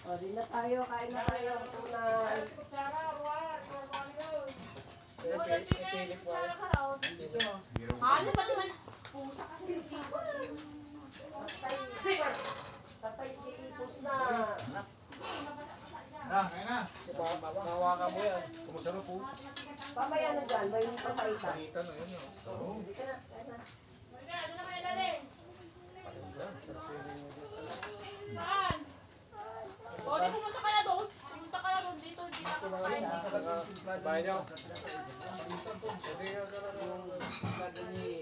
O, di na tayo, kain na tayo. Tunan. Ano ba naman? Pusa kasi sisipo. Tatay, iipos na. Kaya na. Mawakan mo yan. Kumasarap po. Mamaya na dyan, may papaitan. Palitan na yun. Hindi ka na, kaya na. Ano naman ilalim? Saan? O, di pumunta ka na doon. Pumunta ka na doon dito. Hindi na kakain dito. Bahay nyo.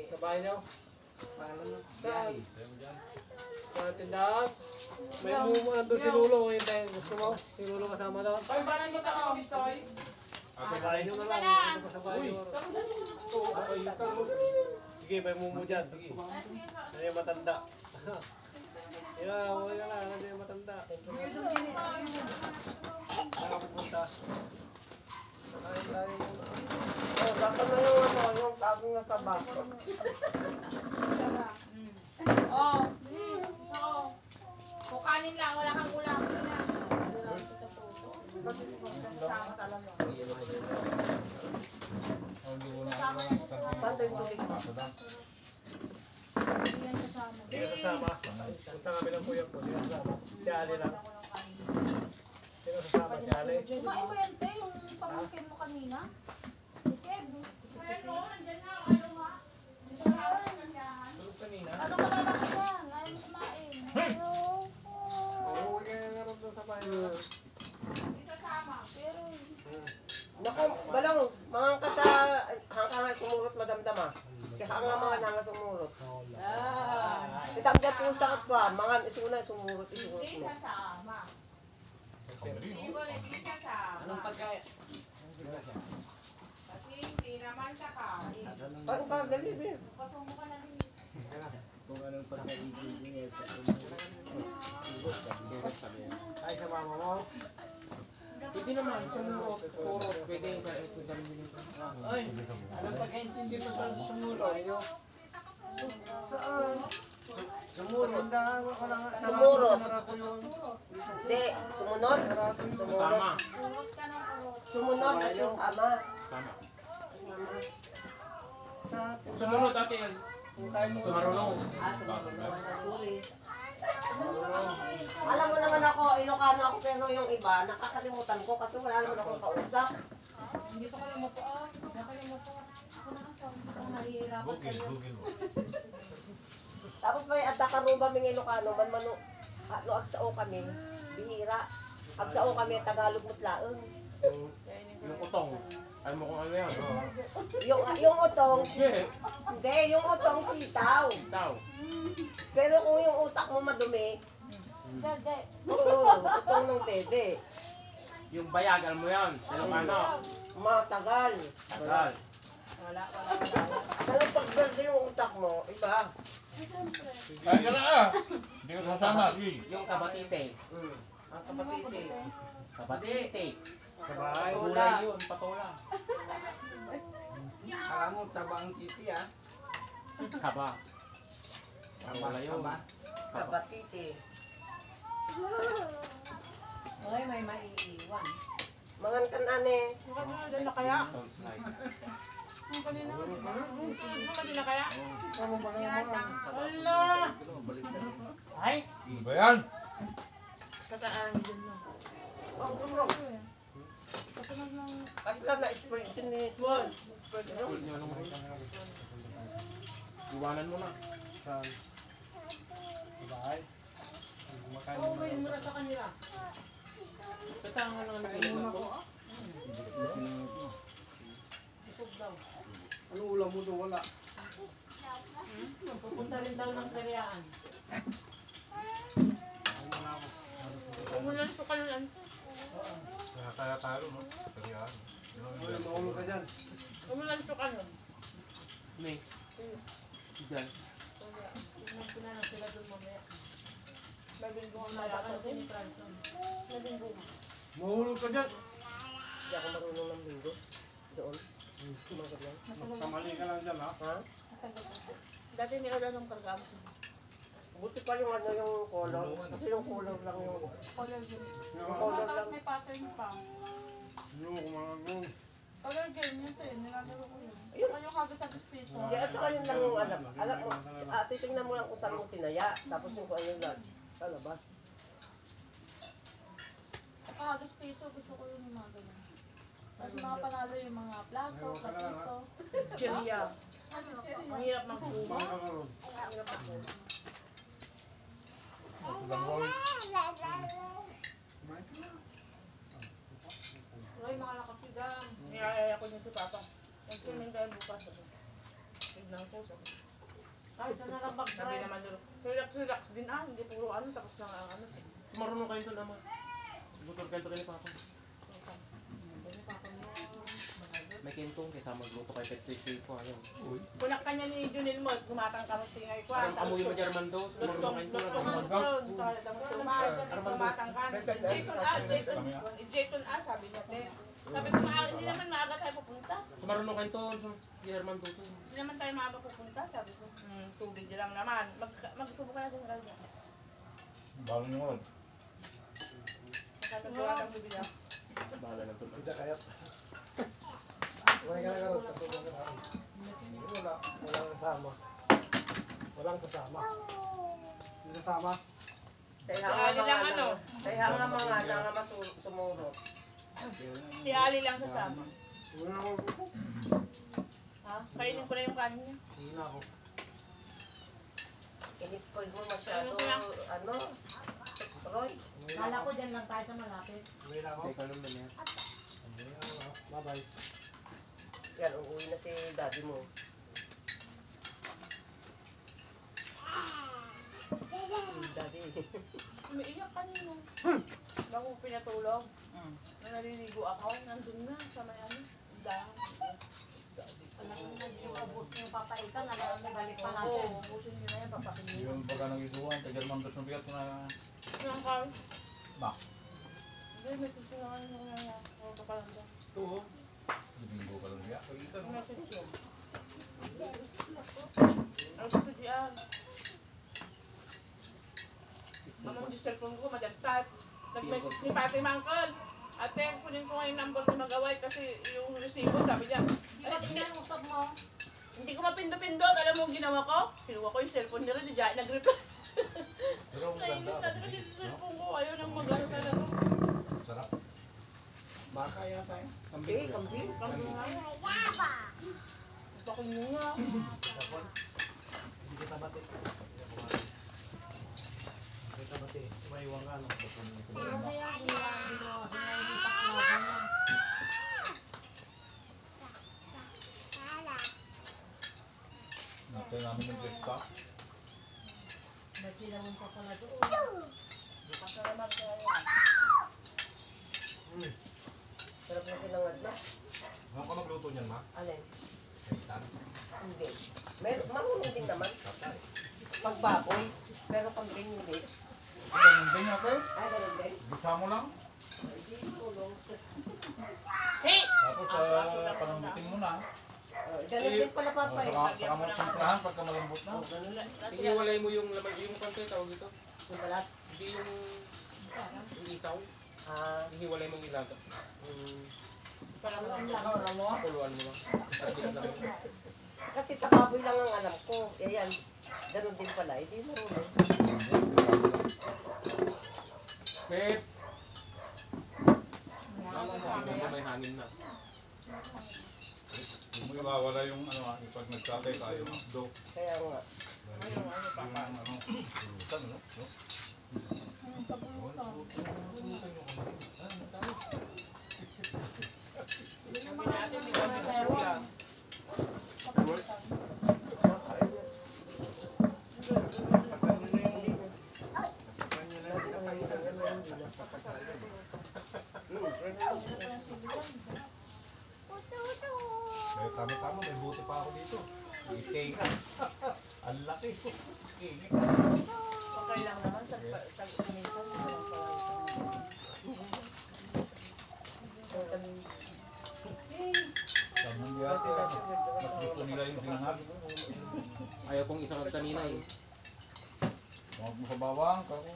Sa bahay nyo. Saan? Sa tindahan. May mumo nandun si Lulo. Gusto mo? Si Lulo kasama daw. Ay, parang hindi ka ako, Mistoy. Sa bahay nyo na lang. Sa bahay nyo. Sige, may mumo dyan. Sige. Ano yung matanda? Wala ka lang. Ano yung matanda? Saan pupunta? Kain tayo muna. O, dapat na yung ano, yung tagong na tabako. Oo. Oo. Kukanin lang, wala kang ulam. Kasama talaga. Basta yung tubig mo. Hindi ka kasama. Punta kami ng kuya po. Hindi ka kasama. Si Ali lang. Sino kasama? Si Ali? Kumain mo yan, te, yung pamangkin mo kanina? Si Seb. Ayan mo, nandyan nga, ayaw nga. Dito nga ako nandiyan. Tulog kanina. Ano ka lalaki yan? Ayaw mo kumain. Oo, kaya nga rin doon sa bahay. Hindi sasama. Pero, Naku, balang, mga kasa, hanggang nga sumurot madamdama. Kaya hanggang mga nanga sumurot. Itanggal po sakit pa, mga isuna sumurot, isumurot hindi mo. sasama. Hindi mo rin, hindi sasama. Anong pagkain? Kasi hindi naman kakain. Parang parang dali, Kasumo ka na rin. Kung anong pagkain niya sa Ay, sa mama mo. Pwede naman, sumurot, purot, pwede sa ito dami din ito. Ay, anong pagkaintindi mo sa sumurot? Saan? Sumurot. Sumurot. Hindi, sumunod. Sumunod. Puros ka ng puros. Sumunod at yung sama. Tama. Sumunod ate yan. Sumarunong. Sumunod. Sorry. Alam mo naman ako, Ilocano ako, pero yung iba, nakakalimutan ko kasi wala naman akong kausap. Hindi pa kayo mo po. Nakalimutan ko. Ako na kasi ako nahihirapan kayo. Tapos may Adakaruba ming Ilocano, man agsao kami, bihira. Agsao kami, Tagalog mutlaeng. Yung utong. Alam mo kung ano yan? Yung utong, Hindi. hindi, yung utong sitaw. Itaw. Pero kung yung utak mo madumi, Dede. oo, utong ng dede. Yung bayag, alam mo yan? Ilocano. Matagal. Tagal. Wala. Pero pag verde yung utak mo, iba. Ay, ka na. Hindi ka sasama. Yung kabatite. Ang kapatid eh. Kabatite. Sa bahay. Wala. Yun, patola. Alam mo, tabang titi ah. Kaba. Wala yun. Kapatid eh. Ay, may maiiwan. Mga kanane. Doon na kaya? Don't slide. Ang kanina. Sunod mo din na kaya? Ano ba Yata. naman? Ala! Ay! Ano ba yan? Kataan dyan lang. Kasunod ng... Kasi lang na-spray sinitwal. Spray ano? Hold nyo nung iwanan mo na. Saan? Sa bahay? Kumakain Oo, naman may ako. mura sa kanila. Katangan lang ang naging ko. Isog daw. Anong ulam mo doon? Wala. Pupunta rin daw ng karyaan. Ano na ako? Umulan po ka lang. Kaya tayo, no? Kaya. Maulog ka dyan. Umulan po ka lang. May. Diyan. Tignan ko na lang sila doon mamaya. Babinggungan na lang ako ni Franson. Babinggungan. Maulog ka dyan. Hindi ako marunong ng linggo. Doon. Kumagat lang. Kamali ka lang dyan, ha? Ha? Dati ni Ola nung kargam. Buti pa yung ano yung color. Kasi yung color lang yung... Color gel. Yung color Tapos lang. may pattern pa. Color gel yun to yun. Nilalaro ko yun. Ayun. Saka yung hagis piso. Hindi, at saka yun lang yung alam. Alam mo, titignan mo lang kung saan mo tinaya. Tapos yung kung ano yung lag. Sa labas. Saka hagis piso. Gusto ko yun yung mga ganyan. Tapos mga panalo yung mga plato, platito. Cheria. Ang hirap magkuha. Ay, makalakasigang. Niyayaya ko niya si Papa. Nag-swimming tayo bukas. Tignan ko. Kahit na lang mag-try. Sabi naman doon. Relax din hindi puro ano. Tapos na ano. Marunong kayo ito naman. Gutor kayo ito kay Papa. May kentong kaysa magluto kayo kay Trishay ko. Ayaw. Kunak ka niya ni Junil mo. Gumatang ka tingay ko. Parang amoy mo dyan man daw. Marunong kayo ito. Gumatang ka. Jayton sabi niya. Sabi ko, hindi naman maaga tayo pupunta. Marunong kayo ito. German daw. Hindi naman tayo maaga pupunta. Sabi ko, tubig lang naman. Magsubo ka na din kaya. Balon yung wala. Nakatagawa kang bibila. Bahala ng tulad. Walang kasama. Hindi kasama. Kaya nga mga sumurot. Si Ali lang sasama. Ha? Kainin ko na yung kanin niya. Hindi na ako. In-spoil mo masyado, Roy. Kala ko dyan lang tayo sa malapit. Uwi na ako. Teka lang na yan. Bye-bye. Yan, uuwi na si daddy mo. Daddy. Umiiyak kanina. Bago ko pinatulog. Na naliligo ako, nandun na sa may ano. Alam mo na yung ubos yung papaitan, alam mo balik pa Oo, natin. ubusin nyo na yan, papakin nyo. Yung pagka nag-iguan, tagal dos ng bigat ko na... Ang kar. Ba? Hindi, may susungan nyo na yan. Huwag ka lang dyan. Ito oh. Linggo ka lang bigat. Ang message yun. Ang gusto diyan. Mamang yung cellphone ko, madagtag. Nag-message ni Fatima Uncle. Ate, kunin ko ngayon number ni Magaway kasi yung resibo, sabi niya. Di ba tinanusap mo? Hindi ko mapindo-pindot. Alam mo ang ginawa ko? Kinuha ko yung cellphone nila, diyan nag-reply. Pero ang Nainis ganda. natin kasi sa cellphone ko. Ayaw nang mag-ano talaga. Sarap. Baka yata eh. Kambing nga. Bakit nyo nga? Hindi kita bati. Hindi kita bati. Maiwan ka ano. Ano kaya ginawa na? Natin namin yung breakfast. Ba't sinawin pa pala doon? Bukas na naman kaya. Sarap na sinangad na. Ano ka magluto niyan, ma? Alin? Kaitan. Hindi. Marunong din naman. Pagbaboy. Pero kambing hindi. Ganun din natin. Ay, ganun din. Bisa mo lang. Hindi tulong. Hey! Tapos Aso-aso lang palambutin mo na. Ganun din pala papay. Saka mo simplahan pagka malambot na. Ganun lang. Ihiwalay mo yung laman, yung kanto tawag ito. Yung balat. Hindi yung isaw. Ihiwalay mo yung ilaga. Parang Puluan mo lang. Tapos na rin. kasi sa baboy lang ang alam ko. Yan. Ganun din pala. Hindi marunong. Pep! Medyo may hangin na. Hindi mo iwawala yung pag nagkatay tayo, do. Kaya nga. Yung pulutan, no? Sabi natin, di ba meron? May tama-tama, may buti pa ako dito. Itinga. Ang laki. Itinga. Okay lang naman. Minsan, Sabi niya, mas gusto nila yung sinangag. Ayaw kong isang kanina eh. Huwag mo sa bawang. Kako.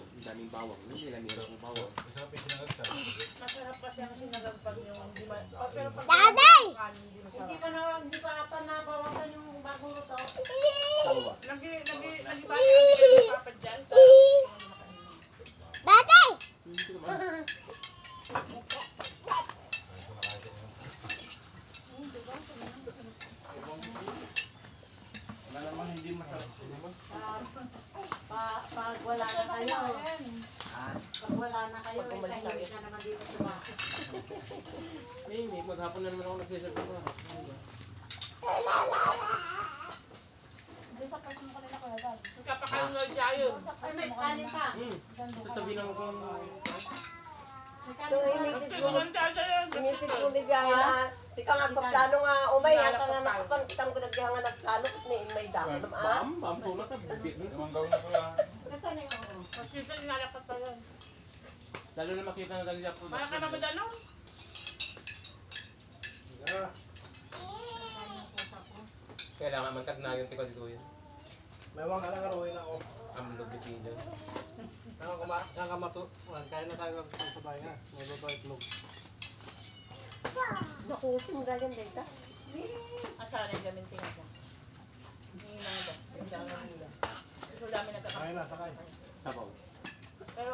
Ang daming bawang. Hindi lang nila kong bawang. Isa pa sinagagsa. Masarap kasi ang sinagagpag yung hindi ma... Pero pag Daday! kanin, hindi Hindi masarap. hindi pa ata nabawasan yung bagong luto. Sawa. Nag-ibasa kami ng papa dyan sa... Daday! Hindi ko naman. Wala naman hindi masarap. Pag wala na kayo, pag wala na kayo, tahimik na naman dito sa bahay. Hindi, maghapon na naman ako nagsiserve ko. Doon sa person mo kanina kuya Dad. Nagkapakain na tayo. Doon sa Ay, person may mo kanin kanina. pa. Tatabi lang ako. So, inisit mo, Tumanda sa'yo. inisit mo ni Biyahe na, si ka nga paplano nga, umay, yata nga nakapangkitan ko nagbiyahe nga nagplano, kung may dako naman, ah. Bam, tulad ka. Bibit mo. Limang gawin na kuya. Kasi sa inalakat pa yun. Lalo na makita na dali ako. Maya ka na ba dano? Kailangan magkagnayon tiko dito yun. May wang alang arawin ako. Ang lubitin dyan. Nakakamato. Kaya na tayo sa bahay nga. May babae itlog. Naku, sumgayan data. Asarin gamin tingin ka. Hindi na ito. Ito dami Kaya nagkakasya. na, sakay. Sabaw. Pero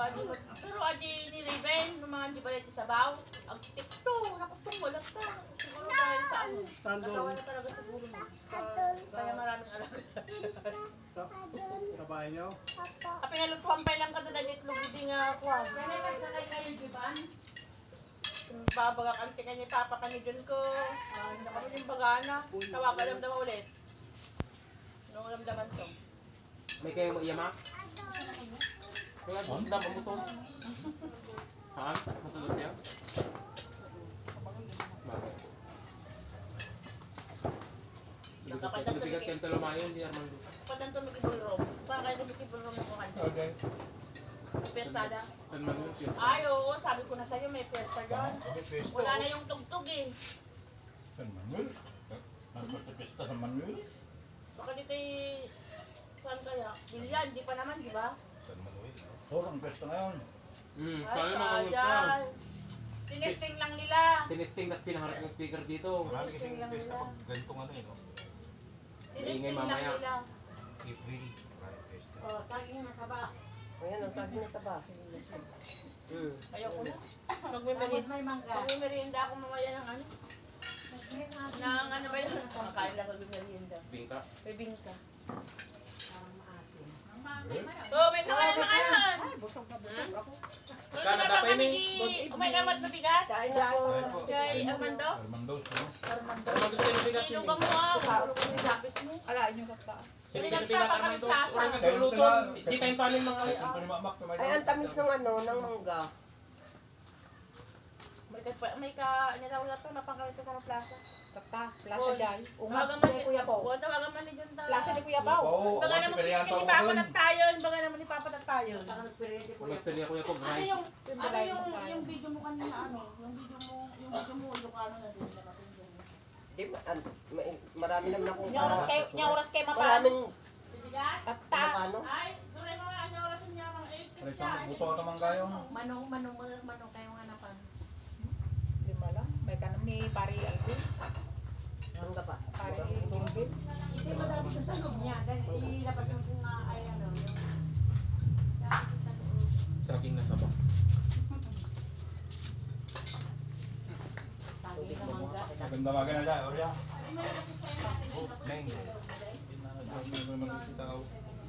adi ni Raven, nung mga hindi ba yung sabaw, ang tikto, nakutong wala ta. Siguro dahil sa ano, Saan doon? nagawa na talaga siguro mo. Kaya maraming alaga sa Sa bahay niyo? Pinalutuan pa lang ka doon na itlog, hindi nga ako. Kaya nagsakay kayo, Jiban? Babaga kanti ka niya, papa ka ni John ko. Hindi na kami yung bagana. Tawagan lang daw ulit. Nung ramdaman to. May kayo mo iyamak? Kaya doon dam mo to. Haan? Matulog niya? Bakit? Lubigat kayong talumayon, di Armando. Padan to mikibul room. Para kayo mikibul room ng mga Okay. Pestada. San Manuel, yes. Ay, oo, sabi ko na sa'yo, may pesta dyan. Kami pesto. Wala na yung tugtog eh. San Manuel? Ano ba sa pesta San Manuel? Baka dito saan kaya? Bilyan, di pa naman, di ba? San Manuel. Ang pesta ngayon. Ay, Kaya mga sayang. Tinesting lang nila. Tinesting at pinaharap ng speaker dito. Marami kasing pesta pag ganitong ano eh, no? Tinesting lang mamaya. nila. April. Marami pesta. Oh, saging na saba. Ayan, ang sabi na sa bahay. Ayoko na. Magmimerienda ako mamaya ng ano. Ng ano ba yun? Makain lang magmimerienda. Bingka. May bingka. Eh? Oh, may kakain na kayo. Kala dapat may Umay kamat na bigat. Kain na po. Kain po. Kay Armandos. Armandos, no? Armando. Armando sa bigat Ilong ka mo ah. Puro ko yung lapis mo. Ala, inyo ka pa. Sino ka bigat Armando? Orang Kayo nagluluto. tala. Di tayo panin mga Kahit yung panimamak na may Ay, ang tamis ng ano, ng mangga. May ka, nilaw na to, napangkalito ka ng plaza. Tata, plaza dyan. Tawagan Umag, man ni Kuya Pao. Tawagan man ni John ta. Plaza ni Kuya Pao. Oo, Baga awang naman piperian ni pa ako Papa ron. nagtayo, baga naman ni Papa nagtayo. Magpili ako yung Ano rice. yung video mo kanina ano? Yung video mo Ilocano na din natin dyan. Di ba, marami naman akong Nya oras kay mapa. maraming Bibigat? Tata. ano. Ay, dure mga ano orasan niya mga 8 Ay, isang buto ka naman kayo. Manong kayo hanapan. Lima lang. May kanam ni Pari Alvin. Mangga pa. Pari Alvin. Hindi madami sa loob niya. Ilabas mo kung ay ano yung Sa aking nasabak. saging na mangga. Maganda maganda, Orya. Oh, Neng. Hindi na mag-isita ako.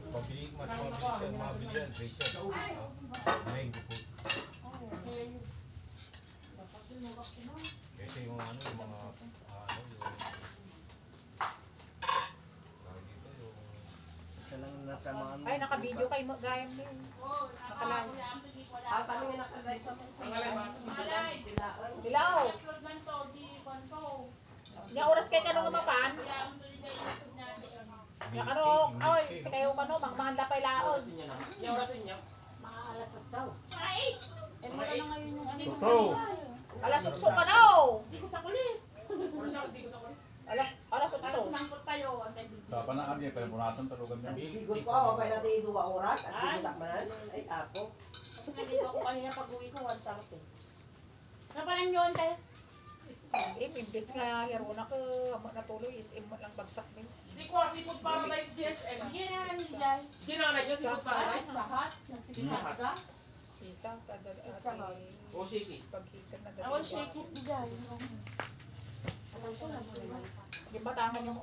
Pabili, mas mabilis yan, mabili yan, Tracer. Neng, gupot. Kasi yung ano, yung mga, ano, yung... Tawag dito, yung... Yan ang nasa mga ano. Ay, naka-video kay Gayam din. Nakalaw. Ah, kami nga nakagay sa Dilaw. Nya oras kay kanong mapan. Nya ano, oy, si kayo kano, magmahanda pa ilaon. Orasin niya na. Yung orasin niya. Mga alas 8. Eh, mura na ngayon yung ano. So, Alas 8 ka na. Hindi ko sa kulit. Orasin ako, di ko sa kulit. Alas Para 8. sumangkot tayo. Ang tayo. dapat na ano Dia pala talugan na. Nagtigod ko ako, kaya natin 2 oras at tigodak manan. Ay, tapo. Kasi nandito ako kanina pag-uwi ko, 1:30. Kapalan yun, te. Imbes nga hero na ko, amo natuloy, mo lang bagsak din. Di ko Seafood Paradise DSM. Sige na lang dyan. Di na na dyan Seafood Paradise. Sahat. Nagsisaga. Isa, kada O Shakey's. pagkita na Awan shakies di dyan. Di batangan yung